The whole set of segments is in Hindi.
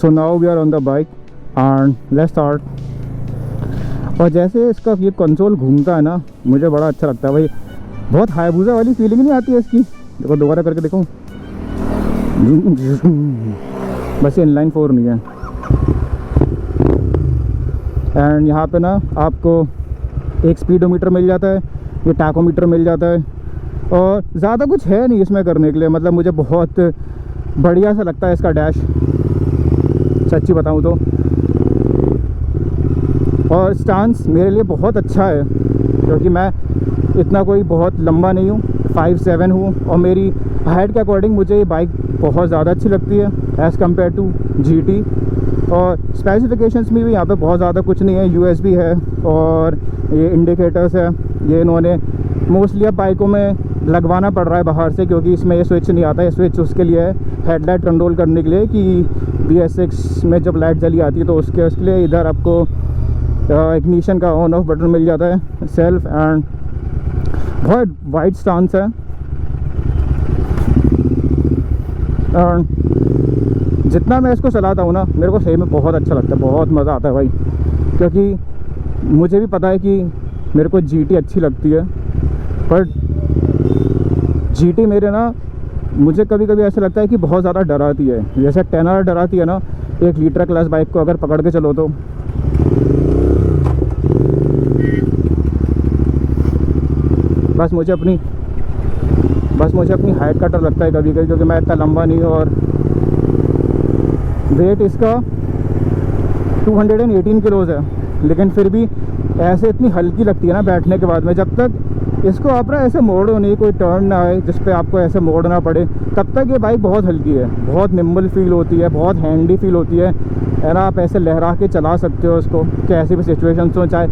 So now we are on the bike and let's start. और जैसे इसका ये कंसोल घूमता है ना, मुझे बड़ा अच्छा लगता है भाई। बहुत हायाबुसा वाली फीलिंग नहीं आती है इसकी। देखो दोबारा करके देखो, बस ये इनलाइन 4 नहीं है। एंड यहाँ पे ना आपको एक स्पीडोमीटर मिल जाता है, ये टैकोमीटर मिल जाता है, और ज़्यादा कुछ है नहीं इसमें करने के लिए। मतलब मुझे बहुत बढ़िया सा लगता है इसका डैश, सच्ची बताऊँ तो। और स्टांस मेरे लिए बहुत अच्छा है, क्योंकि मैं इतना कोई बहुत लंबा नहीं हूँ, 5'7" हूँ, और मेरी हाइट के अकॉर्डिंग मुझे ये बाइक बहुत ज़्यादा अच्छी लगती है एज़ कम्पेयर टू GT। और स्पेसिफिकेशंस में भी यहाँ पे बहुत ज़्यादा कुछ नहीं है। USB है और ये इंडिकेटर्स है, ये इन्होंने मोस्टली अब बाइकों में लगवाना पड़ रहा है बाहर से, क्योंकि इसमें ये स्विच नहीं आता है। स्विच उसके लिए है हेडलाइट कंट्रोल करने के लिए, कि BS6 में जब लाइट जली आती है तो उसके लिए इधर आपको इग्निशन का ऑन ऑफ बटन मिल जाता है सेल्फ। एंड बहुत वाइड स्टांस है। और जितना मैं इसको चलाता हूँ ना, मेरे को सही में बहुत अच्छा लगता है, बहुत मज़ा आता है भाई। क्योंकि मुझे भी पता है कि मेरे को GT अच्छी लगती है, पर GT मेरे ना, मुझे कभी कभी ऐसा लगता है कि बहुत ज़्यादा डराती है। जैसे 10R डराती है ना 1 लीटर क्लास बाइक को अगर पकड़ के चलो तो। बस मुझे अपनी हाइट का डर लगता है कभी कभी, क्योंकि मैं इतना लंबा नहीं हूँ। और वेट इसका 218 किलोज़ है, लेकिन फिर भी ऐसे इतनी हल्की लगती है ना बैठने के बाद में। जब तक इसको आप ना ऐसे मोड़ो नहीं, कोई टर्न ना आए जिस पे आपको ऐसे मोड़ना पड़े, तब तक ये बाइक बहुत हल्की है, बहुत निम्बल फील होती है, बहुत हैंडी फील होती है ना। आप ऐसे लहरा के चला सकते हो इसको, कैसी भी सिचुएशंस हो, चाहे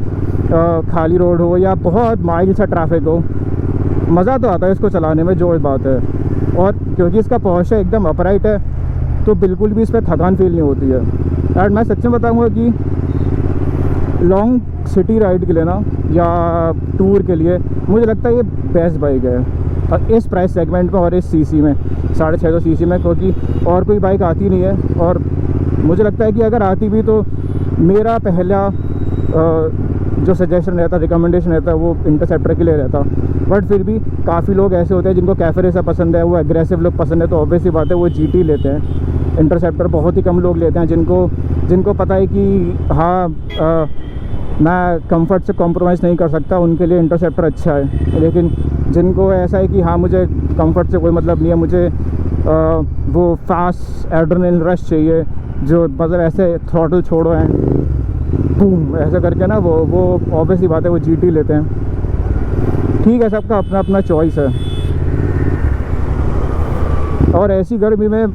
खाली रोड हो या बहुत माइल सा ट्रैफिक हो। मज़ा तो आता है इसको चलाने में, जो बात है। और क्योंकि इसका पोस्चर एकदम अपराइट है, तो बिल्कुल भी इस पर थकान फील नहीं होती है। एंड मैं सच में बताऊँगा कि लॉन्ग सिटी राइड के लिए ना, या टूर के लिए, मुझे लगता है ये बेस्ट बाइक है। और इस प्राइस सेगमेंट में और इस CC में, 650 CC में, क्योंकि और कोई बाइक आती नहीं है। और मुझे लगता है कि अगर आती भी तो मेरा पहला जो सजेशन रहता, रिकमेंडेशन रहता, वो इंटरसेप्टर के लिए रहता। बट फिर भी काफ़ी लोग ऐसे होते हैं जिनको कैफे रेसर पसंद है, वो एग्रेसिव लुक पसंद है, तो ऑब्वियसली बात है वो GT लेते हैं। इंटरसेप्टर बहुत ही कम लोग लेते हैं, जिनको पता है कि हाँ मैं कंफर्ट से कॉम्प्रोमाइज़ नहीं कर सकता, उनके लिए इंटरसेप्टर अच्छा है। लेकिन जिनको ऐसा है कि हाँ मुझे कंफर्ट से कोई मतलब नहीं है, मुझे वो फास्ट एड्रेनलिन रश चाहिए, जो मतलब ऐसे थ्रॉटल छोड़ो एंड बूम ऐसा करके ना, वो ऑब्वियसली बात है वो GT लेते हैं। ठीक है, सबका अपना अपना चॉइस है। और ऐसी गर्मी में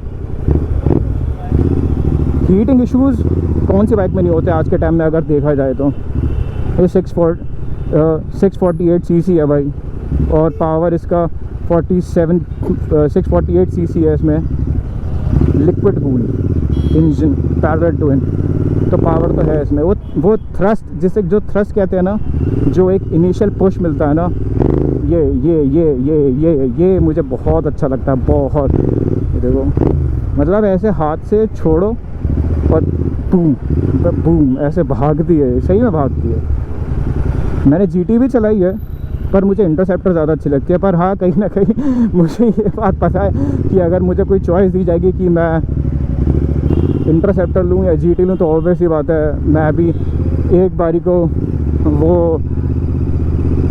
हीटिंग इश्यूज़ कौन सी बाइक में नहीं होते आज के टाइम में, अगर देखा जाए तो। ये 648 CC है भाई, और पावर इसका 648 CC है। इसमें liquid cool engine, parallel twin, तो पावर तो है इसमें। वो थ्रस्ट, जिसे जो थ्रस्ट कहते हैं ना, जो एक इनिशियल पुश मिलता है ना, ये मुझे बहुत अच्छा लगता है, बहुत। देखो मतलब ऐसे हाथ से छोड़ो और बूम बूम ऐसे भागती है, सही में भागती है। मैंने GT भी चलाई है, पर मुझे इंटरसेप्टर ज़्यादा अच्छी लगती है। पर हाँ, कहीं ना कहीं मुझे ये बात पता है कि अगर मुझे कोई चॉइस दी जाएगी कि मैं इंटरसेप्टर लूँ या GT लूँ, तो ऑब्वियसली बात है मैं भी एक बारी को वो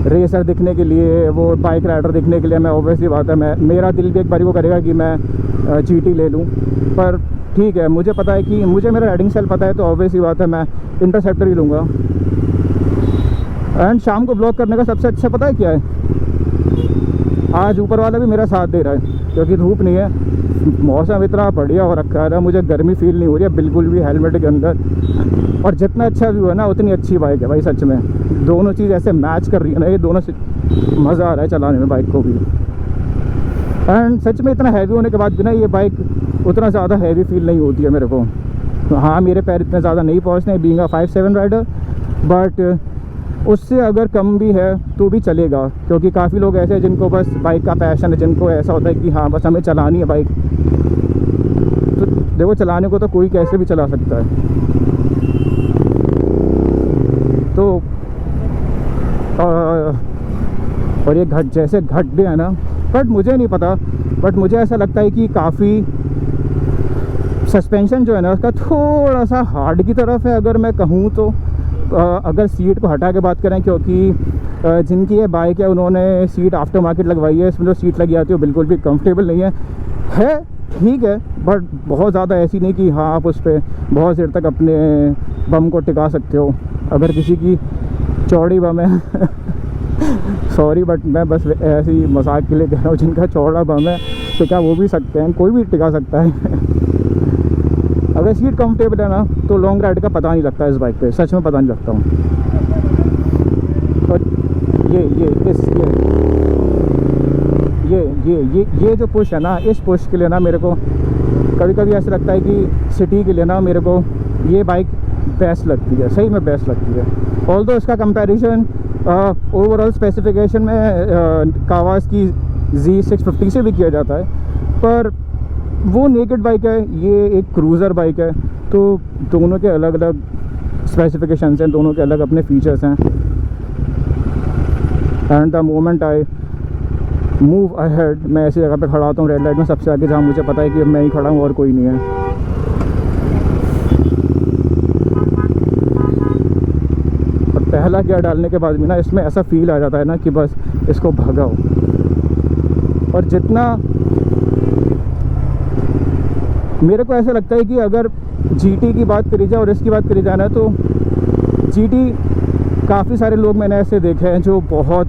रेसर दिखने के लिए, वो बाइक राइडर दिखने के लिए, मैं ऑब्वियसली बात है मेरा दिल भी एक बारी को करेगा कि मैं GT ले लूँ। पर ठीक है, मुझे पता है कि मुझे मेरा राइडिंग स्टाइल पता है, तो ऑब्वियसली बात है मैं इंटरसेप्टर ही लूँगा। एंड शाम को ब्लॉग करने का सबसे अच्छा पता है क्या है? आज ऊपर वाला भी मेरा साथ दे रहा है, क्योंकि धूप नहीं है, मौसम इतना बढ़िया हो रखा है ना, मुझे गर्मी फील नहीं हो रही है बिल्कुल भी हेलमेट के अंदर। और जितना अच्छा व्यू है ना, उतनी अच्छी बाइक है भाई, सच में। दोनों चीज़ ऐसे मैच कर रही है ना, ये दोनों से मज़ा आ रहा है चलाने में बाइक को भी। एंड सच में इतना हैवी होने के बाद भी ना, ये बाइक उतना ज़्यादा हैवी फील नहीं होती है मेरे को। हाँ, मेरे पैर इतने ज़्यादा नहीं पहुँचते बीइंग अ 5'7" राइडर, बट उससे अगर कम भी है तो भी चलेगा, क्योंकि काफ़ी लोग ऐसे हैं जिनको बस बाइक का पैशन है, जिनको ऐसा होता है कि हाँ बस हमें चलानी है बाइक, तो देखो चलाने को तो कोई कैसे भी चला सकता है। तो और ये जैसे घट भी है ना, बट मुझे नहीं पता, बट मुझे ऐसा लगता है कि काफ़ी सस्पेंशन जो है ना उसका थोड़ा सा हार्ड की तरफ है अगर मैं कहूँ तो। अगर सीट को हटा के बात करें, क्योंकि जिनकी ये बाइक है उन्होंने सीट आफ्टर मार्केट लगवाई है, इसमें जो सीट लगी आती है वो बिल्कुल भी कंफर्टेबल नहीं है ठीक है, बट बहुत ज़्यादा ऐसी नहीं कि हाँ आप उस पर बहुत देर तक अपने बम को टिका सकते हो। अगर किसी की चौड़ी बम है सॉरी बट मैं बस ऐसे ही मजाक के लिए कह रहा हूँ, जिनका चौड़ा बम है टिका वो भी सकते हैं, कोई भी टिका सकता है अगर सीट कंफर्टेबल है ना तो लॉन्ग राइड का पता नहीं लगता इस बाइक पे, सच में पता नहीं लगता हूँ। और ये जो पुश है ना, इस पुश के लिए ना मेरे को कभी कभी ऐसा लगता है कि सिटी के लिए ना मेरे को ये बाइक बेस्ट लगती है, सही में बेस्ट लगती है। ऑल्दो इसका कंपैरिजन ओवरऑल स्पेसिफिकेशन में कावासाकी Z650 से भी किया जाता है, पर वो नेकेड बाइक है, ये एक क्रूज़र बाइक है, तो दोनों के अलग अलग स्पेसिफिकेशंस हैं, दोनों के अलग अपने फीचर्स हैं। And the moment I move ahead, मैं ऐसी जगह पे खड़ा होता हूँ रेड लाइट में सबसे आगे, जहाँ मुझे पता है कि मैं ही खड़ा हूँ और कोई नहीं है। और पहला गियर डालने के बाद भी ना इसमें ऐसा फील आ जाता है ना कि बस इसको भगाओ। और जितना मेरे को ऐसा लगता है कि अगर GT की बात करी जाए और इसकी बात करी जाए ना, तो GT काफ़ी सारे लोग मैंने ऐसे देखे हैं जो बहुत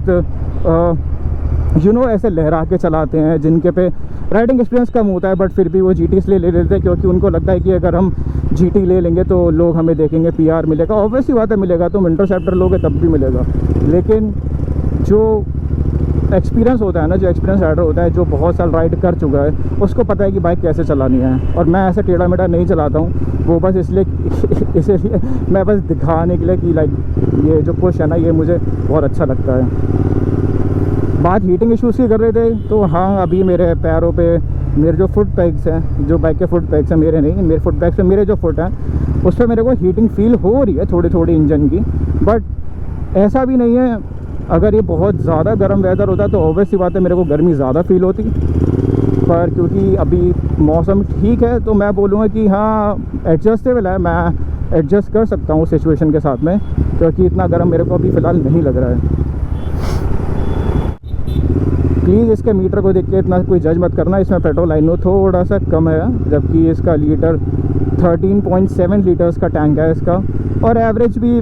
ऐसे लहरा के चलाते हैं, जिनके पे राइडिंग एक्सपीरियंस कम होता है, बट फिर भी वो GT इसलिए ले लेते हैं क्योंकि उनको लगता है कि अगर हम GT ले लेंगे तो लोग हमें देखेंगे, PR मिलेगा। ऑब्वियसली बात है मिलेगा, तुम इंटरसेप्टर लोगे तब भी मिलेगा, लेकिन जो एक्सपीरियंस होता है ना, जो एक्सपीरियंस राइडर होता है, जो बहुत साल राइड कर चुका है, उसको पता है कि बाइक कैसे चलानी है। और मैं ऐसे टेढ़ा मेढ़ा नहीं चलाता हूँ, वो बस इसलिए मैं बस दिखाने के लिए कि लाइक ये जो पुश है ना ये मुझे बहुत अच्छा लगता है। बात हीटिंग इश्यूज़ की कर रहे थे, तो हाँ अभी मेरे पैरों पे मेरे जो फुट पैग्स हैं, जो बाइक के फुट पैग्स हैं, मेरे नहीं, मेरे फुट पैग्स पे मेरे जो फुट हैं उस पर मेरे को हीटिंग फील हो रही है थोड़ी थोड़ी इंजन की, बट ऐसा भी नहीं है। अगर ये बहुत ज़्यादा गर्म वेदर होता तो ऑब्वियसली बात है मेरे को गर्मी ज़्यादा फील होती, पर क्योंकि अभी मौसम ठीक है तो मैं बोलूँगा कि हाँ एडजस्टेबल है, मैं एडजस्ट कर सकता हूँ सिचुएशन के साथ में, क्योंकि इतना गर्म मेरे को अभी फ़िलहाल नहीं लग रहा है। प्लीज़ इसके मीटर को देख के इतना कोई जज मत करना, इसमें पेट्रोल आई नो थोड़ा सा कम है, जबकि इसका लीटर 13.7 लीटर्स का टैंक है इसका, और एवरेज भी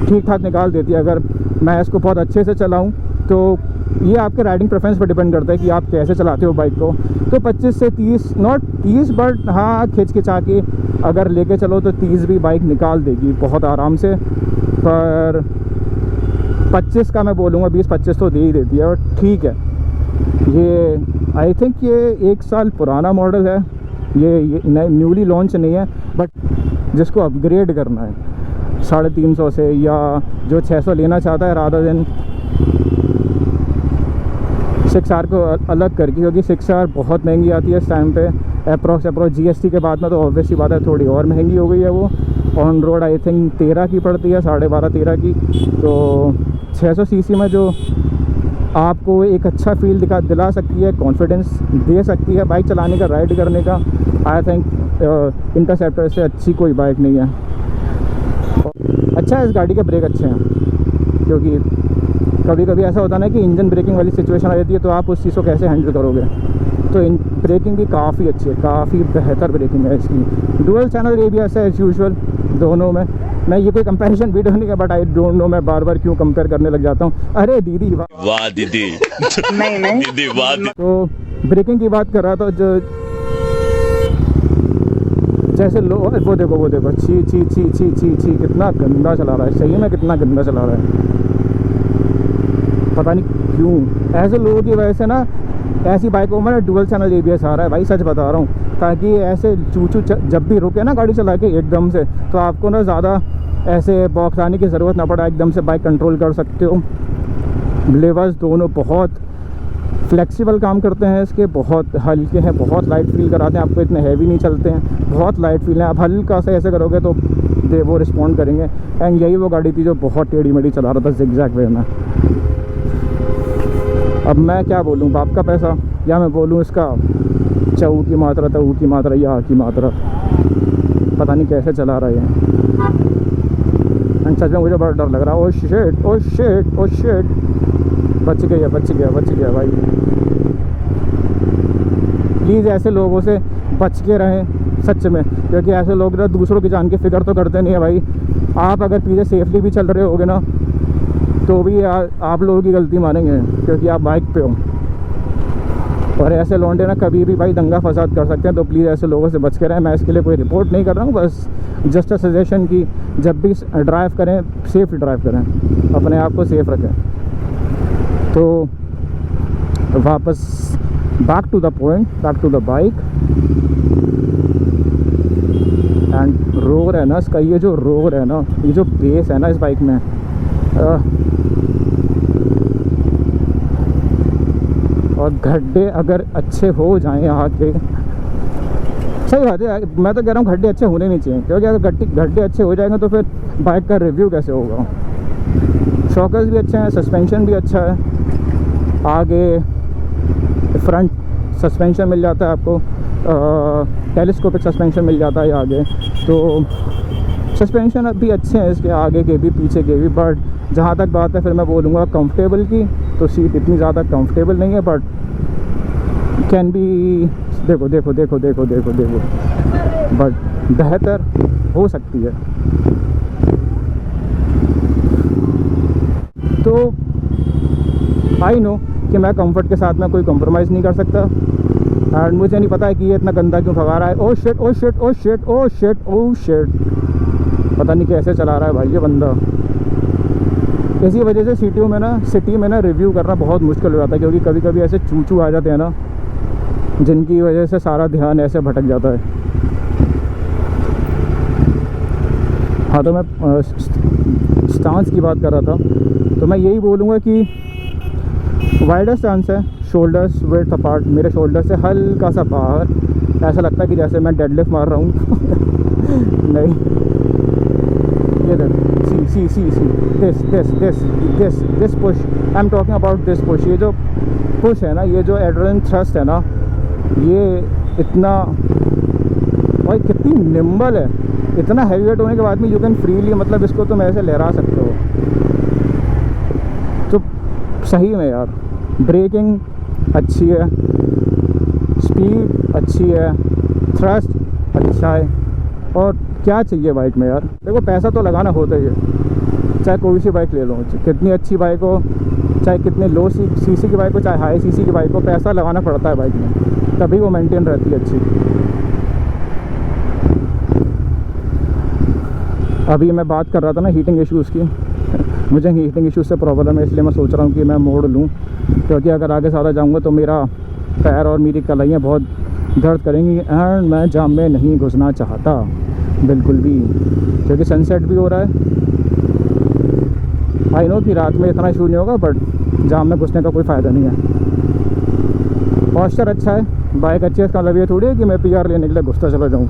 ठीक ठाक निकाल देती है। अगर मैं इसको बहुत अच्छे से चलाऊं तो ये आपके राइडिंग प्रेफरेंस पर डिपेंड करता है कि आप कैसे चलाते हो बाइक को। तो 25 से 30, नॉट 30 बट हाँ खिंचा के अगर लेके चलो तो 30 भी बाइक निकाल देगी बहुत आराम से, पर 25 का मैं बोलूँगा 20-25 तो दे ही देती है। और ठीक है, ये आई थिंक ये 1 साल पुराना मॉडल है, ये न्यूली लॉन्च नहीं है, बट जिसको अपग्रेड करना है 350 से, या जो 600 लेना चाहता है रादर देन 6R को अलग करके, क्योंकि 6R बहुत महंगी आती है इस टाइम पे, अप्रोक्स GST के बाद में, तो ऑब्वियसली बात है थोड़ी और महंगी हो गई है वो। ऑन रोड आई थिंक 13 की पड़ती है, 12.5-13 की। तो 600 सीसी में जो आपको एक अच्छा फील दिला सकती है, कॉन्फिडेंस दे सकती है बाइक चलाने का, राइड करने का, आई थिंक इंटरसेप्टर से अच्छी कोई बाइक नहीं है। अच्छा है इस गाड़ी के ब्रेक अच्छे हैं, क्योंकि कभी कभी ऐसा होता है ना कि इंजन ब्रेकिंग वाली सिचुएशन आ जाती है, तो आप उस चीज़ को कैसे हैंडल करोगे। तो ब्रेकिंग भी काफ़ी अच्छी है, काफ़ी बेहतर ब्रेकिंग है इसकी। डुअल चैनल ABS है एज यूजुअल दोनों में। मैं ये कोई कंपैरिजन वीडियो नहीं है, बट आई डोंट नो मैं बार बार क्यों कंपेयर करने लग जाता हूँ। अरे दीदी वाह दीदी नहीं दीदी वाह। तो ब्रेकिंग की बात कर रहा था, जो जैसे वो देखो छी कितना गंदा चला रहा है, सही में कितना गंदा चला रहा है, पता नहीं क्यों। ऐसे लोगों की वजह से ना ऐसी बाइकों में डुअल चैनल ABS आ रहा है भाई, सच बता रहा हूँ, ताकि ऐसे चूचू जब भी रुके ना गाड़ी चला के एकदम से, तो आपको ना ज़्यादा ऐसे बौखलाने की ज़रूरत ना पड़ा, एकदम से बाइक कंट्रोल कर सकते हो। लेवर्स दोनों बहुत फ्लेक्सिबल काम करते हैं इसके, बहुत हल्के हैं, बहुत लाइट फील कराते हैं आपको, इतने हैवी नहीं चलते हैं, बहुत लाइट फील है। आप हल्का सा ऐसे करोगे तो वो रिस्पॉन्ड करेंगे। एंड यही वो गाड़ी थी जो बहुत टेढ़ी मेढ़ी चला रहा था जिगजैग वे में। अब मैं क्या बोलूँ, बाप का पैसा, या मैं बोलूँ इसका चऊ की मात्रा, तऊ की मात्रा, या की मात्रा, पता नहीं कैसे चला रहा है। एंड सच में मुझे बड़ा डर लग रहा है। Oh shit, oh shit, oh shit, बच गया भाई। प्लीज़ ऐसे लोगों से बच के रहें सच में, क्योंकि ऐसे लोग ना दूसरों की जान की फिक्र तो करते नहीं है भाई। आप अगर पीछे सेफली भी चल रहे होगे ना तो भी आप लोगों की गलती मानेंगे, क्योंकि आप बाइक पे हो। और ऐसे लौंडे ना कभी भी भाई दंगा फसाद कर सकते हैं, तो प्लीज़ ऐसे लोगों से बच के रहें। मैं इसके लिए कोई रिपोर्ट नहीं कर रहा हूँ, बस जस्ट अ सजेशन कि जब भी ड्राइव करें सेफ ड्राइव करें, अपने आप को सेफ रखें। तो वापस back to the point, back to the bike. And roar है ना इसका, ये जो रोर है ना, ये जो बेस है ना इस बाइक में, और गड्ढे अगर अच्छे हो जाएं यहाँ के, सही बात है, मैं तो कह रहा हूँ गड्ढे अच्छे होने नहीं चाहिए, क्योंकि अगर गड्ढे अच्छे हो जाएंगे तो फिर बाइक का रिव्यू कैसे होगा। शॉकर्स भी अच्छे हैं, सस्पेंशन भी अच्छा है, आगे फ्रंट सस्पेंशन मिल जाता है आपको, टेलीस्कोपिक सस्पेंशन मिल जाता है आगे, तो सस्पेंशन भी अच्छे हैं इसके, आगे के भी पीछे के भी। बट जहाँ तक बात है फिर मैं बोलूँगा कंफर्टेबल की, तो सीट इतनी ज़्यादा कंफर्टेबल नहीं है, बट कैन बी, देखो, बट बेहतर हो सकती है। तो आई नो कि मैं कंफर्ट के साथ में कोई कॉम्प्रोमाइज़ नहीं कर सकता, एंड मुझे नहीं पता है कि ये इतना गंदा क्यों भगा रहा है। Oh shit, oh shit, oh shit, oh shit, oh shit, पता नहीं कैसे चला रहा है भाई ये बंदा। इसी वजह से सिटी में ना रिव्यू करना बहुत मुश्किल हो जाता है, क्योंकि कभी कभी ऐसे चूचू आ जाते हैं ना, जिनकी वजह से सारा ध्यान ऐसे भटक जाता है। हाँ, तो मैं स्टांस की बात कर रहा था, तो मैं यही बोलूँगा कि वाइडर स्टांस है, शोल्डर्स विड्थ अपार्ट, मेरे शोल्डर से हल्का सा बाहर, ऐसा लगता है कि जैसे मैं डेडलिफ्ट मार रहा हूँ। नहीं, ये देख, see this push, I am talking about this push. ये जो पुश है ना, ये जो एड्रेनलिन थ्रस्ट है ना, ये इतना, भाई कितनी निम्बल है, इतना हैवी वेट होने के बाद में यू कैन फ्रीली, मतलब इसको तुम ऐसे लहरा सकते हो। तो सही में यार, ब्रेकिंग अच्छी है, स्पीड अच्छी है, थ्रस्ट अच्छा है, और क्या चाहिए बाइक में यार। देखो पैसा तो लगाना होता ही है, चाहे कोई सी बाइक ले लो, कितनी अच्छी बाइक हो, चाहे कितने लो सीसी की बाइक हो, चाहे हाई सीसी की बाइक हो, पैसा लगाना पड़ता है बाइक में, तभी वो मेंटेन रहती है अच्छी। अभी मैं बात कर रहा था ना हीटिंग इश्यूज़ की, मुझे हीटिंग इश्यूज़ से प्रॉब्लम है, इसलिए मैं सोच रहा हूँ कि मैं मोड़ लूँ, क्योंकि अगर आगे ज़्यादा जाऊँगा तो मेरा पैर और मेरी कलाइयाँ बहुत दर्द करेंगी, एंड मैं जाम में नहीं घुसना चाहता बिल्कुल भी, क्योंकि सनसेट भी हो रहा है। आई नो कि रात में इतना इशू नहीं होगा, बट जाम में घुसने का कोई फ़ायदा नहीं है। पॉस्चर अच्छा है, बाइक अच्छी है, इसका मतलब ये थोड़ी है कि मैं PR लेने के लिए घुसता चला जाऊँ।